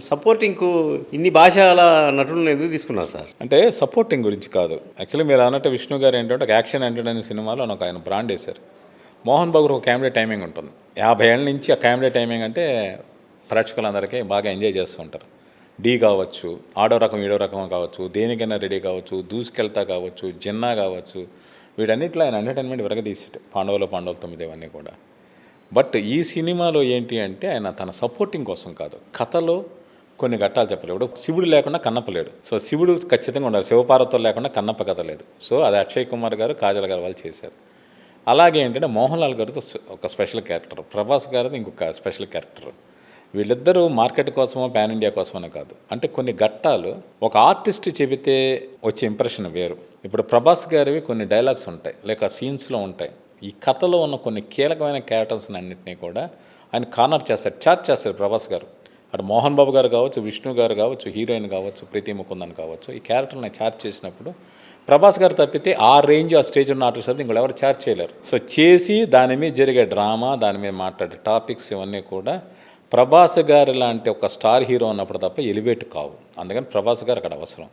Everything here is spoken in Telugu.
సపోర్టింగ్‌కు ఇన్ని భాషల నటులను ఎందుకు తీసుకున్నారు సార్? అంటే సపోర్టింగ్ గురించి కాదు. యాక్చువల్లీ మీరు అన్నట్టు విష్ణు గారు ఏంటంటే ఒక యాక్షన్ ఎంటర్‌టైనర్ అనే సినిమాలో ఒక ఆయన బ్రాండ్ వేశారు. మోహన్ బాబు ఒక కామెడీ టైమింగ్ ఉంటుంది. 50 ఏళ్ల నుంచి ఆ కామెడీ టైమింగ్ అంటే ప్రేక్షకులందరికీ బాగా ఎంజాయ్ చేస్తూ ఉంటారు. డీ కావచ్చు, ఆడో రకం ఈడో రకం కావచ్చు, దేనికైనా రెడీ కావచ్చు, దూసుకెళ్తా కావచ్చు, జిన్నా కావచ్చు, వీటన్నిటిలో ఆయన ఎంటర్టైన్మెంట్ విరగదీసాడు. పాండవులు 9 ఇవన్నీ కూడా. బట్ ఈ సినిమాలో ఏంటి అంటే ఆయన తన సపోర్టింగ్ కోసం కాదు, కథలో కొన్ని ఘట్టాలు చెప్పలేడు. ఇప్పుడు శివుడు లేకుండా కన్నప్ప లేడు. సో శివుడు ఖచ్చితంగా ఉండాలి. శివపార్వతులు లేకుండా కన్నప్ప కథ లేదు. సో అది అక్షయ్ కుమార్ గారు, కాజల్ గారు వాళ్ళు చేశారు. అలాగే ఏంటంటే మోహన్ లాల్ గారితో ఒక స్పెషల్ క్యారెక్టర్, ప్రభాస్ గారిది ఇంకొక స్పెషల్ క్యారెక్టర్. వీళ్ళిద్దరూ మార్కెట్ కోసమో పాన్ ఇండియా కోసమో కాదు. అంటే కొన్ని ఘట్టాలు ఒక ఆర్టిస్ట్ చెబితే వచ్చే ఇంప్రెషన్ వేరు. ఇప్పుడు ప్రభాస్ గారివి కొన్ని డైలాగ్స్ ఉంటాయి, లేక సీన్స్లో ఉంటాయి. ఈ కథలో ఉన్న కొన్ని కీలకమైన క్యారెక్టర్స్ని అన్నింటినీ కూడా ఆయన కార్నర్ చేస్తారు, చార్జ్ చేస్తారు ప్రభాస్ గారు. అటు మోహన్ బాబు గారు కావచ్చు, విష్ణు గారు కావచ్చు, హీరోయిన్ కావచ్చు, ప్రీతి ముకుందన్ కావచ్చు, ఈ క్యారెక్టర్ని చార్జ్ చేసినప్పుడు ప్రభాస్ గారు తప్పితే ఆ రేంజ్ ఆ స్టేజ్ ఉన్న ఆర్టిస్ట్ అయితే ఇంకోళ్ళు ఎవరు చార్జ్ చేయలేరు. సో చేసి దాని మీద జరిగే డ్రామా, దాని మీద మాట్లాడే టాపిక్స్ ఇవన్నీ కూడా ప్రభాస్ గారు లాంటి ఒక స్టార్ హీరో ఉన్నప్పుడు తప్ప ఎలివేట్ కావు. అందుకని ప్రభాస్ గారు అక్కడ అవసరం.